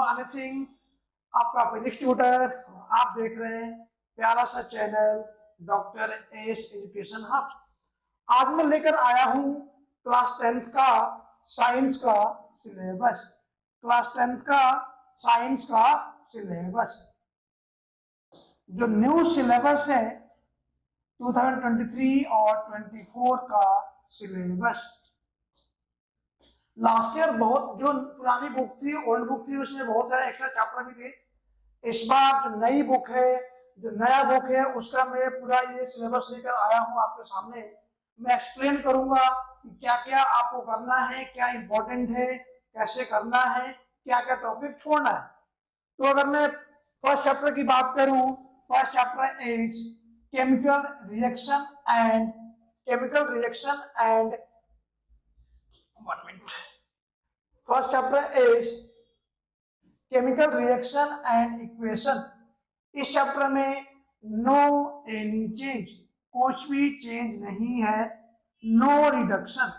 आनंद सिंह, आपका physics tutor. आप देख रहे हैं प्यारा सा channel doctor S education hub. आज मैं लेकर आया हूं क्लास 10th का साइंस का सिलेबस। क्लास 10th का साइंस का सिलेबस, जो न्यू सिलेबस है 2023 और 24 का सिलेबस। लास्ट ईयर बहुत जो पुरानी बुक थी, ओल्ड बुक थी, उसमें बहुत सारे एक्स्ट्रा चैप्टर भी थे। इस बार जो नई बुक है, जो नया बुक है, उसका मैं पूरा ये सिलेबस लेकर आया हूँ आपके सामने। मैं एक्सप्लेन करूंगा कि क्या क्या आपको करना है, क्या इंपॉर्टेंट है, कैसे करना है, क्या क्या टॉपिक छोड़ना है। तो अगर मैं फर्स्ट चैप्टर की बात करूं, first chapter is chemical reaction and 1 minute. First chapter is chemical reaction and equation. इस चैप्टर में नो एनी चेंज, कुछ भी चेंज नहीं है। नो रिडक्शन,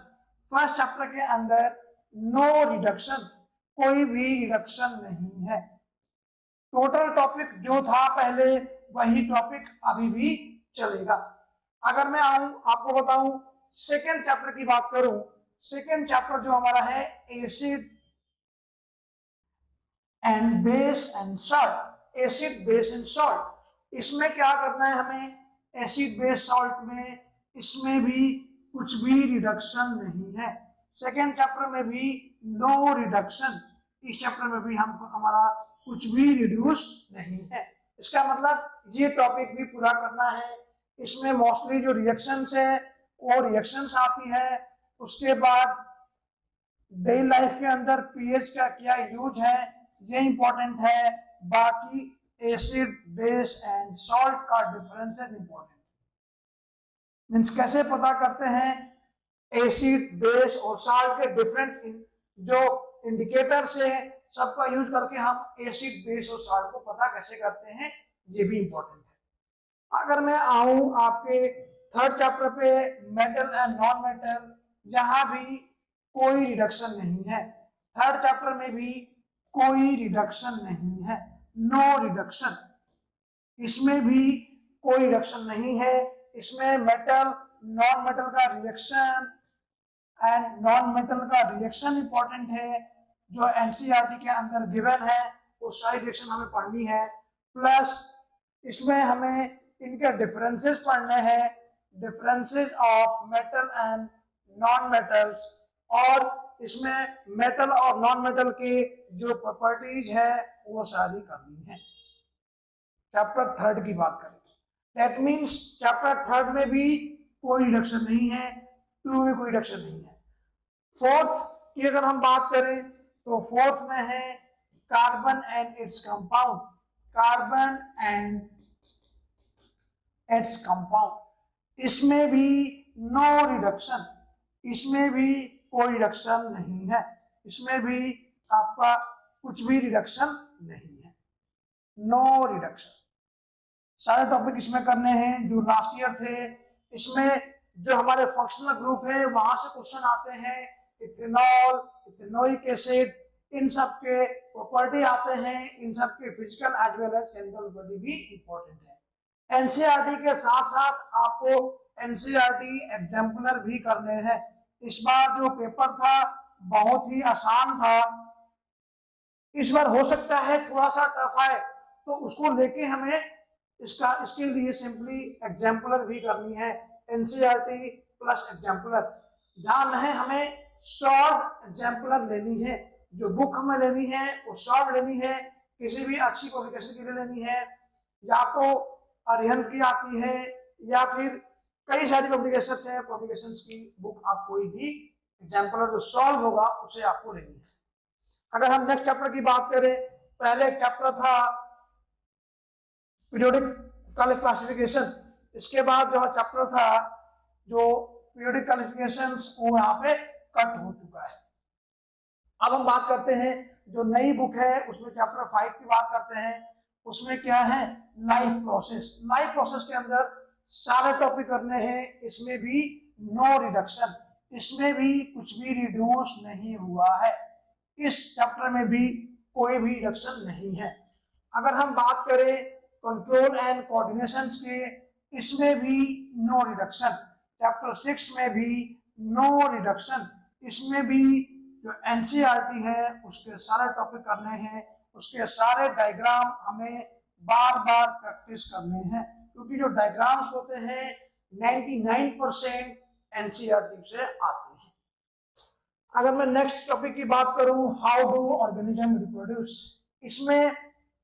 फर्स्ट चैप्टर के अंदर नो रिडक्शन, कोई भी रिडक्शन नहीं है। टोटल टॉपिक जो था पहले वही टॉपिक अभी भी चलेगा। अगर मैं आपको बताऊं सेकेंड चैप्टर की बात करूं, सेकेंड चैप्टर जो हमारा है acid and base and salt, acid base and salt. इसमें क्या करना है हमें, एसिड बेस सॉल्ट में, इसमें भी कुछ भी रिडक्शन नहीं है। सेकेंड चैप्टर में भी नो रिडक्शन, इस चैप्टर में भी हमारा कुछ भी रिड्यूस नहीं है। इसका मतलब ये टॉपिक भी पूरा करना है। इसमें मोस्टली जो रिएक्शंस है वो रिएक्शंस आती है। उसके बाद डेली लाइफ के अंदर पीएच का क्या यूज है ये इंपॉर्टेंट है। बाकी एसिड बेस एंड सॉल्ट का डिफरेंसेस इंपॉर्टेंट। मींस कैसे पता करते हैं एसिड बेस और सॉल्ट के डिफरेंट जो इंडिकेटर्स है, सबका यूज करके हम एसिड बेस और सॉल्ट को पता कैसे करते हैं, ये भी इंपॉर्टेंट है। अगर मैं आऊं आपके थर्ड चैप्टर पे मेटल एंड नॉन मेटल, जहां भी कोई रिडक्शन नहीं है। थर्ड चैप्टर में भी कोई रिडक्शन नहीं है, नो रिडक्शन। इसमें भी कोई रिडक्शन नहीं है। इसमें मेटल नॉन मेटल का रिएक्शन एंड नॉन मेटल का रिएक्शन इंपॉर्टेंट है, जो एनसीईआरटी के अंदर गिवन है। वो सारी रिएक्शन हमें पढ़नी है। प्लस इसमें हमें इनके डिफरेंसेस पढ़ने हैं, differences of metal and non metals, और इसमें मेटल और नॉन मेटल की जो प्रॉपर्टीज है वो सारी करनी है। चैप्टर थर्ड की बात करें, दैट मीन्स चैप्टर थर्ड में भी कोई रिडक्शन नहीं है, टू में कोई रिडक्शन नहीं है। फोर्थ की अगर हम बात करें तो फोर्थ में है carbon and its compound, carbon and its compound. इसमें भी नो रिडक्शन, इसमें भी कोई रिडक्शन नहीं है। इसमें भी आपका कुछ भी रिडक्शन नहीं है, नो रिडक्शन। सारे टॉपिक इसमें करने हैं जो लास्ट ईयर थे। इसमें जो हमारे फंक्शनल ग्रुप है वहां से क्वेश्चन आते हैं, इथेनॉल, इथेनोइक एसिड, इन सब के प्रॉपर्टी आते हैं, इन सब के physical as well as chemical property भी इंपॉर्टेंट है। एनसीईआरटी के साथ साथ आपको एनसीईआरटी एग्जाम्पलर भी करने हैं। इस बार जो पेपर था बहुत ही आसान था, इस बार हो सकता है थोड़ा सा टफ है, तो उसको लेके हमें इसके लिए सिंपली एग्जाम्पलर भी करनी है, एनसीईआरटी प्लस एग्जाम्पलर। ध्यान है हमें शॉर्ट एग्जाम्पलर लेनी है, जो बुक हमें लेनी है वो शॉर्ट लेनी है, किसी भी अच्छी पब्लिकेशन के लिए लेनी है, या तो अरिहंत की आती है या फिर कई सारी पब्लिकेशन है, पब्लिकेशन की बुक आप कोई भी एग्जाम्पलर जो सॉल्व होगा उसे आपको लेनी है। अगर हम नेक्स्ट चैप्टर की बात करें, पहले चैप्टर था पीरियोडिक क्लासिफिकेशन, इसके बाद जो चैप्टर था जो पीरियोडिक क्लासिफिकेशन वो यहाँ पे कट हो चुका है। अब हम बात करते हैं जो नई बुक है उसमें चैप्टर 5 की बात करते हैं। उसमें क्या है, लाइफ प्रोसेस। लाइफ प्रोसेस के अंदर सारे टॉपिक करने हैं। इसमें भी नो रिडक्शन, इसमें भी कुछ भी रिड्यूस नहीं हुआ है। इस चैप्टर में भी कोई भी रिडक्शन नहीं है। अगर हम बात करें कंट्रोल एंड कोऑर्डिनेशन के, इसमें भी नो रिडक्शन। चैप्टर 6 में भी नो रिडक्शन। इसमें भी जो एनसीईआरटी है उसके सारे टॉपिक करने हैं, उसके सारे डायग्राम हमें बार बार प्रैक्टिस करने हैं, क्योंकि जो डायग्राम्स होते हैं 99% एनसीईआरटी से आते हैं। अगर मैं नेक्स्ट टॉपिक की बात करूं, हाउ डू ऑर्गेनिज्म रिप्रोड्यूस,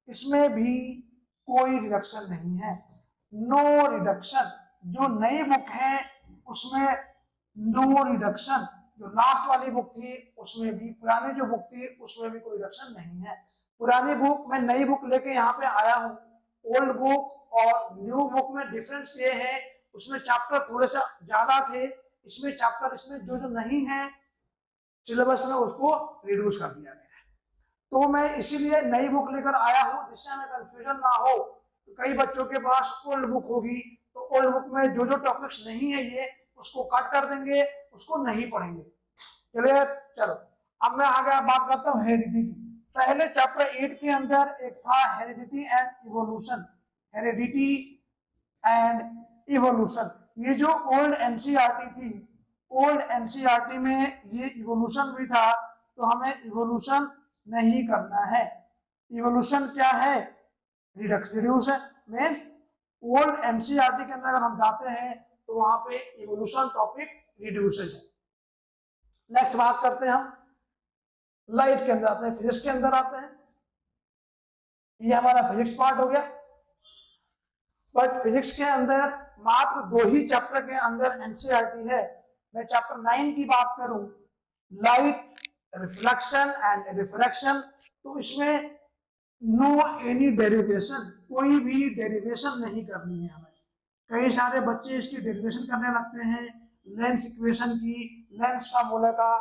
इसमें भी कोई रिडक्शन नहीं है, नो रिडक्शन। जो नई बुक है उसमें नो रिडक्शन, जो लास्ट वाली बुक थी उसमें भी, पुरानी जो बुक थी उसमें भी कोई रिडक्शन नहीं है। पुरानी बुक, मैं नई बुक लेके यहाँ पे आया हूँ। ओल्ड बुक और न्यू बुक में डिफरेंस ये है, उसमें चैप्टर थोड़े से ज्यादा थे, इसमें चैप्टर, इसमें जो जो नहीं है सिलेबस में उसको रिड्यूस कर दिया गया है। तो मैं इसीलिए नई बुक लेकर आया हूँ, जिससे हमें कंफ्यूजन ना हो। तो कई बच्चों के पास ओल्ड बुक होगी, तो ओल्ड बुक में जो जो टॉपिक्स नहीं है ये उसको कट कर देंगे, उसको नहीं पढ़ेंगे। चलिए, चलो अब मैं आगे बात करता हूँ हेरिडिटी की। पहले चैप्टर 8 के अंदर एक था heredity and evolution. Heredity and evolution, ये जो ओल्ड एनसीईआरटी थी, ओल्ड एनसीईआरटी में ये इवोल्यूशन भी था, तो हमें इवोल्यूशन नहीं करना है। इवोल्यूशन क्या है? रिड्यूस है। मीन्स ओल्ड एनसीईआरटी के अंदर अगर हम जाते हैं तो वहां पे इवोल्यूशन टॉपिक रिड्यूसेज है। नेक्स्ट बात करते हैं हम लाइट के अंदर आते हैं, फिजिक्स के अंदर आते हैं। ये हमारा फिजिक्स पार्ट हो गया। बट फिजिक्स के अंदर मात्र 2 ही चैप्टर के अंदर एनसीईआरटी है। मैं चैप्टर 9 की बात करूं, लाइट रिफ्लेक्शन एंड रिफ्रैक्शन, तो इसमें नो एनी डेरिवेशन, कोई भी डेरिवेशन नहीं करनी है हमें। कई सारे बच्चे इसकी डेरिवेशन करने लगते हैं, लेंस इक्वेशन की, लेंस फार्मूला का,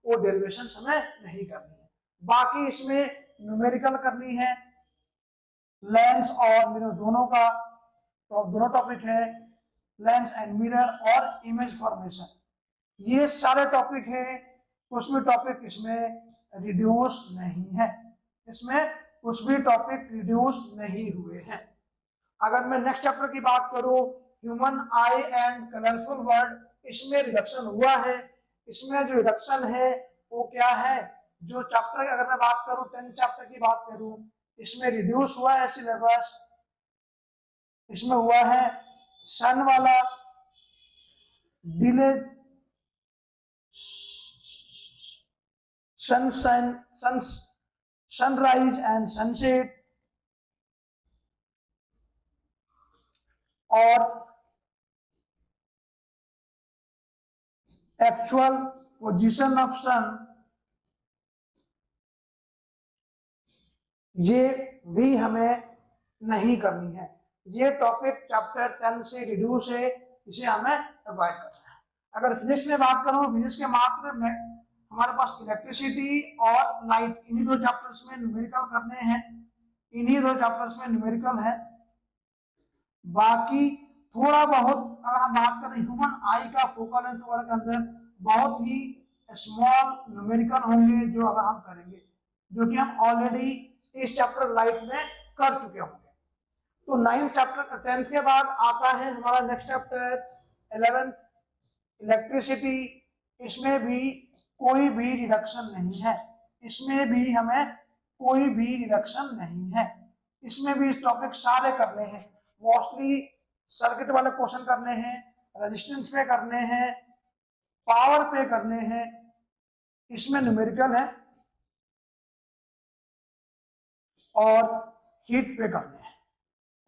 वो डेरिवेशन हमें नहीं करनी है। बाकी इसमें न्यूमेरिकल करनी है, लेंस और मिरर दोनों का, तो दोनों टॉपिक है, लेंस एंड मिरर और इमेज फॉर्मेशन, ये सारे टॉपिक है। उसमें टॉपिक इसमें रिड्यूस नहीं है, इसमें कुछ भी टॉपिक रिड्यूस नहीं हुए हैं। अगर मैं नेक्स्ट चैप्टर की बात करूं, human I and colourful world, इसमें रिडक्शन हुआ है। इसमें जो रिडक्शन है वो क्या है? जो चैप्टर, अगर मैं बात करूं 10 चैप्टर की बात करूं, इसमें रिड्यूस हुआ है सिलेबस। इसमें हुआ है सन वाला, डिले, सनराइज एंड सनसेट, और एक्चुअल पोजीशन ऑफ सन, ये भी हमें नहीं करनी है। ये टॉपिक चैप्टर 10 से रिड्यूस है, इसे हमें अवॉइड करना है। अगर फिजिक्स में बात करूं, फिजिक्स के मात्र में हमारे पास इलेक्ट्रिसिटी और लाइट, इन्हीं 2 चैप्टर्स में न्यूमेरिकल करने हैं, इन्हीं 2 चैप्टर्स में न्यूमेरिकल है। बाकी थोड़ा बहुत अगर हम बात करें ह्यूमन आई का फोकल लेंथ के अंदर बहुत ही स्मॉल न्यूमेरिकल होंगे जो अगर हम करेंगे, जो कि हम ऑलरेडी इस चैप्टर लाइट में कर चुके होंगे। तो 9th चैप्टर 10th के बाद आता है हमारा नेक्स्ट चैप्टर 11th इलेक्ट्रिसिटी। इसमें भी कोई भी रिडक्शन नहीं है, इसमें भी हमें कोई भी रिडक्शन नहीं है। इसमें भी टॉपिक सारे करने हैं, मोस्टली सर्किट वाले क्वेश्चन करने हैं, रेजिस्टेंस पे करने हैं, पावर पे करने हैं, इसमें न्यूमेरिकल है, और हीट पे करने हैं,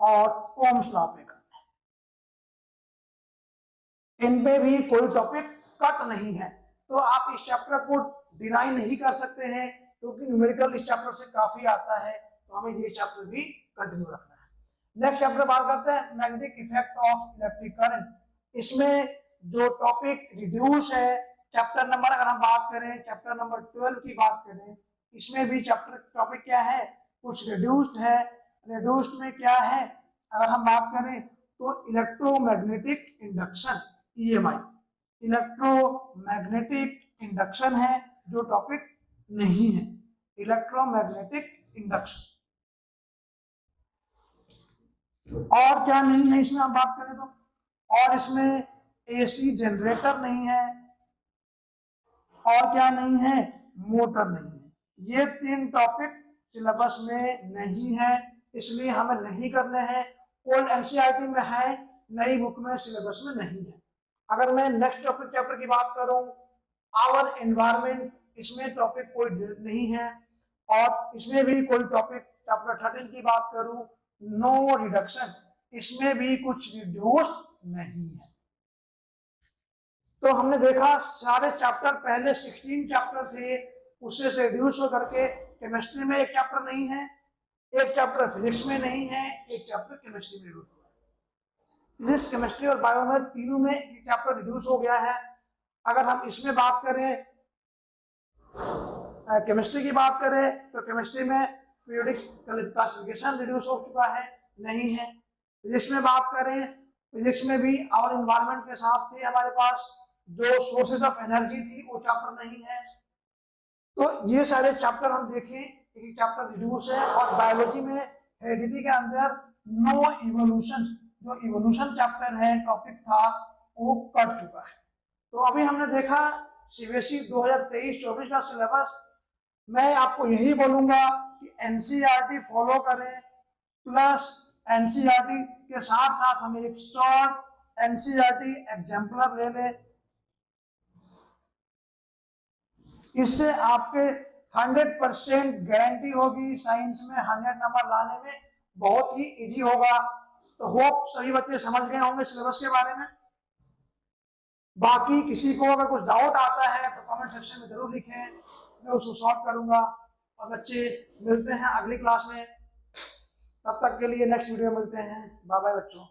और ओम्स लॉ पे करने हैं। इन पे भी कोई टॉपिक कट नहीं है। तो आप इस चैप्टर को डिनाई नहीं कर सकते हैं, क्योंकि न्यूमेरिकल इस चैप्टर से काफी आता है, तो हमें ये चैप्टर भी कंटिन्यू रखना है। नेक्स्ट चैप्टर बात करते हैं magnetic effect of electric current. इसमें जो टॉपिक रिड्यूस है, चैप्टर नंबर अगर हम बात करें, चैप्टर नंबर 12 की बात करें, इसमें भी चैप्टर टॉपिक क्या है? कुछ रिड्यूस्ड है। रिड्यूस्ड में क्या है अगर हम बात करें तो electromagnetic induction, EMI, electromagnetic induction है जो टॉपिक नहीं है, इलेक्ट्रोमैग्नेटिक इंडक्शन। और क्या नहीं है इसमें हम बात करें तो, और इसमें एसी जनरेटर नहीं है, और क्या नहीं है, मोटर नहीं है। ये 3 टॉपिक सिलेबस में नहीं है, इसलिए हमें नहीं करने हैं। ओल्ड एनसीईआरटी में है, नई बुक में सिलेबस में नहीं है। अगर मैं नेक्स्ट टॉपिक चैप्टर की बात करूं, आवर एनवायरमेंट, इसमें टॉपिक कोई नहीं है, और इसमें भी कोई टॉपिक चैप्टर 13 की बात करूं, नो रिडक्शन, इसमें भी कुछ रिड्यूस नहीं है। तो हमने देखा सारे चैप्टर, पहले 16 चैप्टर थे, उससे से रिड्यूस होकर के केमिस्ट्री में एक चैप्टर नहीं है, एक चैप्टर फिजिक्स में नहीं है, एक चैप्टर केमिस्ट्री में रिड्यूस हुआ है। फिजिक्स, केमिस्ट्री और बायो में तीनों में एक चैप्टर रिड्यूस हो गया है। अगर हम इसमें बात करें, केमिस्ट्री की बात करें, तो केमिस्ट्री में पीरियोडिक क्लासिफिकेशन रिड्यूस हो चुका है, नहीं है। फिजिक्स में बात करें, फिजिक्स में भी और एनवायरनमेंट के साथ थे हमारे पास जो सोर्सेज ऑफ एनर्जी थी, वो चैप्टर नहीं है। तो ये सारे चैप्टर हम देखें, एक चैप्टर रिड्यूस है। और बायोलॉजी में हेरिडिटी के अंदर नो इवोल्यूशन, जो इवोल्यूशन चैप्टर है, टॉपिक था, वो कट चुका है। तो अभी हमने देखा सीबीएसई 2023-24 का सिलेबस। मैं आपको यही बोलूंगा कि एनसीईआरटी फॉलो करें, प्लस एनसीईआरटी के साथ साथ हमें एक शॉर्ट एनसीईआरटी एग्जाम्पलर ले लें। इससे आपके 100% गारंटी होगी, साइंस में 100 नंबर लाने में बहुत ही इजी होगा। तो होप सभी बच्चे समझ गए होंगे सिलेबस के बारे में। बाकी किसी को अगर कुछ डाउट आता है तो कमेंट सेक्शन में जरूर लिखें, मैं उसको सॉल्व करूंगा। और बच्चे मिलते हैं अगली क्लास में, तब तक के लिए नेक्स्ट वीडियो मिलते हैं। बाय बाय बच्चों।